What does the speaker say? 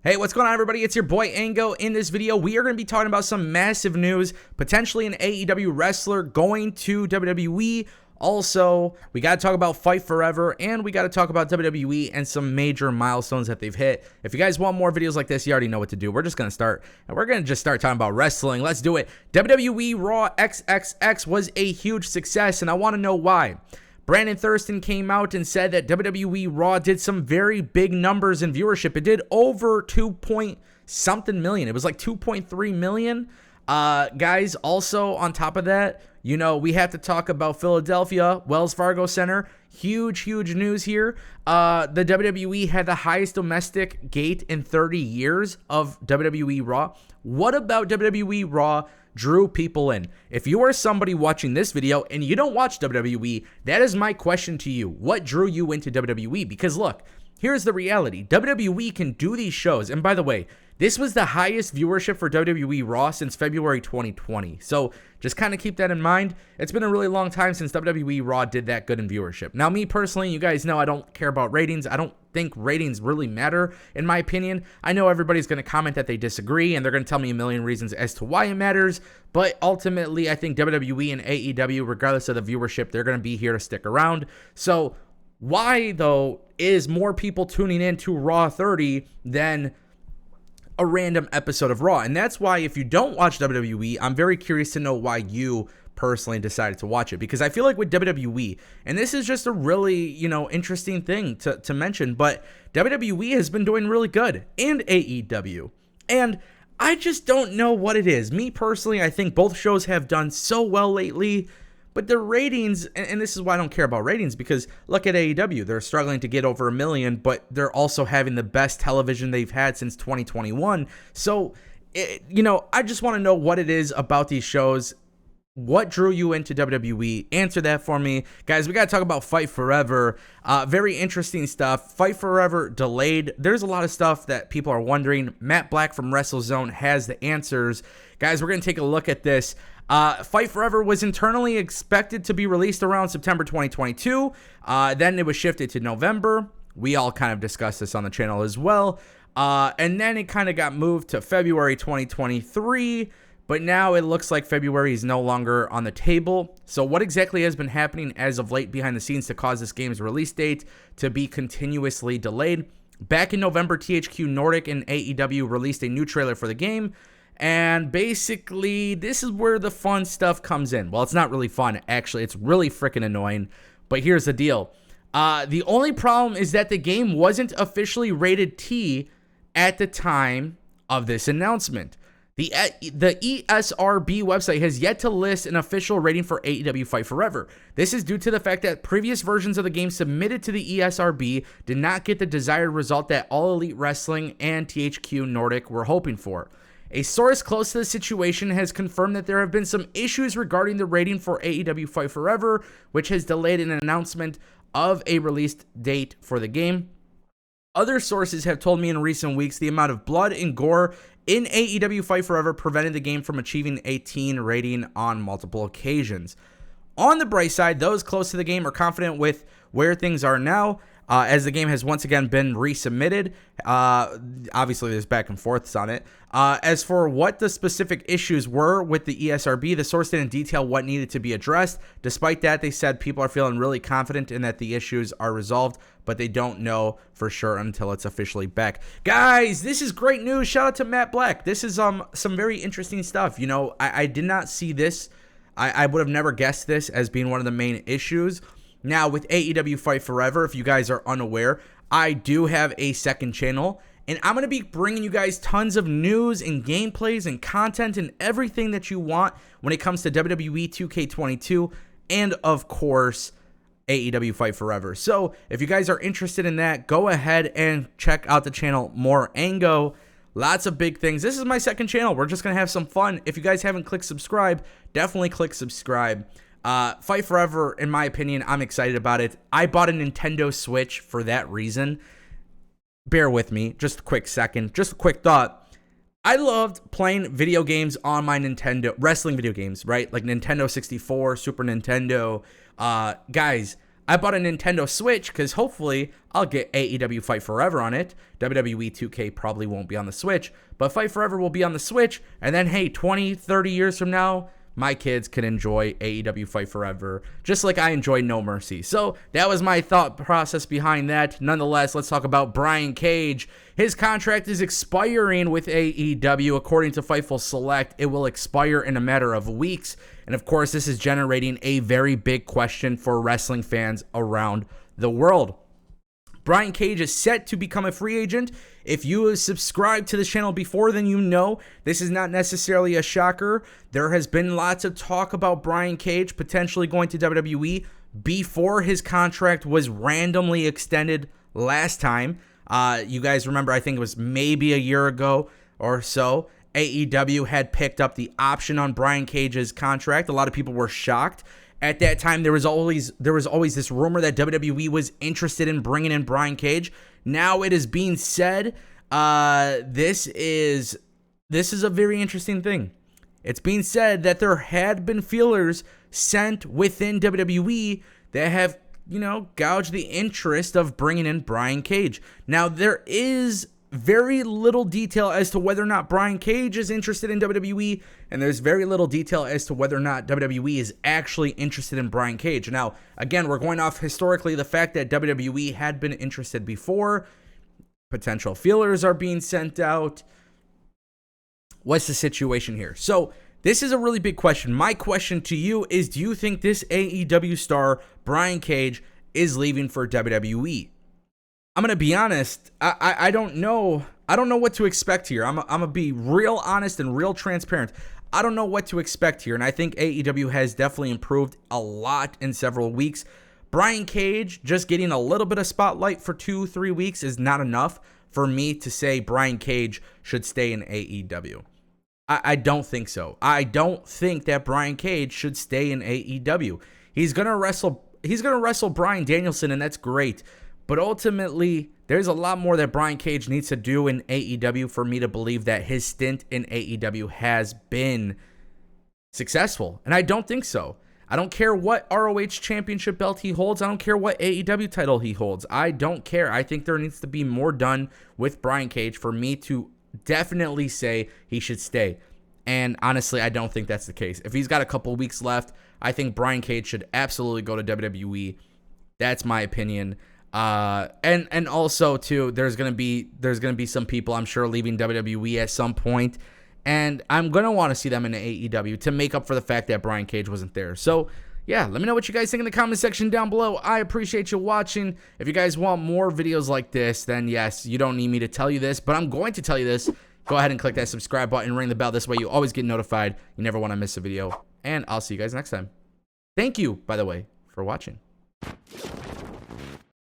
Hey, what's going on, everybody? It's your boy Ango. In this video, we are going to be talking about some massive news, potentially an AEW wrestler going to WWE. Also, we got to talk about Fight Forever, and we got to talk about WWE and some major milestones that they've hit. If you guys want more videos like this, you already know what to do. We're just going to start, and we're going to just start talking about wrestling. Let's do it. WWE RAW XXX was a huge success, and I want to know why. Brandon Thurston came out and said that WWE Raw did some very big numbers in viewership. It did over 2-point-something million. It was like 2.3 million. Guys, also on top of that, you know, we have to talk about Philadelphia, Wells Fargo Center. Huge news here. The WWE had the highest domestic gate in 30 years of WWE Raw. What about WWE Raw drew people in? If you are somebody watching this video and you don't watch WWE, that is my question to you. What drew you into WWE? Because look, here's the reality. WWE can do these shows. And by the way, this was the highest viewership for WWE Raw since February 2020. So just kind of keep that in mind. It's been a really long time since WWE Raw did that good in viewership. Now, me personally, you guys know I don't care about ratings. I don't think ratings really matter, in my opinion. I know everybody's going to comment that they disagree, and they're going to tell me a million reasons as to why it matters. But ultimately, I think WWE and AEW, regardless of the viewership, they're going to be here to stick around. So why, though, is more people tuning in to Raw 30 than a random episode of Raw? And that's why, if you don't watch WWE, I'm very curious to know why you personally decided to watch it, because I feel like with WWE, and this is just a really, you know, interesting thing to mention, but WWE has been doing really good, and AEW, and I just don't know what it is. Me personally, I think both shows have done so well lately, but the ratings, and this is why I don't care about ratings, because look at AEW. They're struggling to get over 1 million, but they're also having the best television they've had since 2021. So, you know, I just want to know what it is about these shows. What drew you into WWE? Answer that for me. Guys, we got to talk about Fight Forever. Very interesting stuff. Fight Forever delayed. There's a lot of stuff that people are wondering. Matt Black from WrestleZone has the answers. Guys, we're going to take a look at this. Fight Forever was internally expected to be released around September 2022. Then it was shifted to November. We all kind of discussed this on the channel as well. And then it kind of got moved to February 2023. But now it looks like February is no longer on the table. So what exactly has been happening as of late behind the scenes to cause this game's release date to be continuously delayed? Back in November, THQ Nordic and AEW released a new trailer for the game. And basically, this is where the fun stuff comes in. Well, it's not really fun, actually. It's really freaking annoying. But here's the deal. The only problem is that the game wasn't officially rated T at the time of this announcement. The ESRB website has yet to list an official rating for AEW Fight Forever. This is due to the fact that previous versions of the game submitted to the ESRB did not get the desired result that All Elite Wrestling and THQ Nordic were hoping for. A source close to the situation has confirmed that there have been some issues regarding the rating for AEW Fight Forever, which has delayed an announcement of a release date for the game. Other sources have told me in recent weeks the amount of blood and gore in AEW Fight Forever prevented the game from achieving a teen rating on multiple occasions. On the bright side, those close to the game are confident with where things are now, as the game has once again been resubmitted. Obviously, there's back and forths on it. As for what the specific issues were with the ESRB, the source didn't detail what needed to be addressed. Despite that, they said people are feeling really confident in that the issues are resolved, but they don't know for sure until it's officially back. Guys, this is great news. Shout out to Matt Black. This is some very interesting stuff. You know, I did not see this. I would have never guessed this as being one of the main issues. Now, with AEW Fight Forever, if you guys are unaware, I do have a second channel, and I'm going to be bringing you guys tons of news and gameplays and content and everything that you want when it comes to WWE 2K22 and, of course, AEW Fight Forever. So, if you guys are interested in that, go ahead and check out the channel More Ango. Lots of big things. This is my second channel. We're just going to have some fun. If you guys haven't clicked subscribe, definitely click subscribe. Fight Forever, in my opinion, I'm excited about it. I bought a Nintendo Switch for that reason. Bear with me, just a quick second, just a quick thought. I loved playing video games on my Nintendo, wrestling video games, right? Like Nintendo 64, Super Nintendo. Guys, I bought a Nintendo Switch because hopefully I'll get AEW Fight Forever on it. WWE 2K probably won't be on the Switch, but Fight Forever will be on the Switch. And then, hey, 20, 30 years from now, my kids can enjoy AEW Fight Forever, just like I enjoy No Mercy. So that was my thought process behind that. Nonetheless, let's talk about Brian Cage. His contract is expiring with AEW. According to Fightful Select, it will expire in a matter of weeks. And of course, this is generating a very big question for wrestling fans around the world. Brian Cage is set to become a free agent. If you have subscribed to this channel before, then you know this is not necessarily a shocker. There has been lots of talk about Brian Cage potentially going to WWE before his contract was randomly extended last time. You guys remember, I think it was maybe a year ago or so, AEW had picked up the option on Brian Cage's contract. A lot of people were shocked. At that time, there was always this rumor that WWE was interested in bringing in Brian Cage. Now it is being said, this is a very interesting thing. It's being said that there had been feelers sent within WWE that have, gouged the interest of bringing in Brian Cage. Now, there is very little detail as to whether or not Brian Cage is interested in WWE, and there's very little detail as to whether or not WWE is actually interested in Brian Cage. Now, again, we're going off historically the fact that WWE had been interested before. Potential feelers are being sent out. What's the situation here? So, this is a really big question. My question to you is, do you think this AEW star, Brian Cage, is leaving for WWE? I'm going to be honest, I don't know. I don't know what to expect here. I'm going to be real honest and real transparent. I don't know what to expect here, and I think AEW has definitely improved a lot in several weeks. Brian Cage just getting a little bit of spotlight for 2-3 weeks is not enough for me to say Brian Cage should stay in AEW. I don't think so. I don't think that Brian Cage should stay in AEW. He's going to wrestle Bryan Danielson, and that's great. But ultimately, there's a lot more that Brian Cage needs to do in AEW for me to believe that his stint in AEW has been successful. And I don't think so. I don't care what ROH championship belt he holds. I don't care what AEW title he holds. I don't care. I think there needs to be more done with Brian Cage for me to definitely say he should stay. And honestly, I don't think that's the case. If he's got a couple weeks left, I think Brian Cage should absolutely go to WWE. That's my opinion. And also too, there's gonna be some people I'm sure leaving WWE at some point, and I'm gonna want to see them in AEW to make up for the fact that Brian Cage wasn't there. So yeah, let me know what you guys think in the comment section down below. I appreciate you watching. If you guys want more videos like this, then yes, you don't need me to tell you this, but I'm going to tell you this. Go ahead and click that subscribe button, ring the bell. This way you always get notified. You never want to miss a video, and I'll see you guys next time. Thank you, by the way, for watching.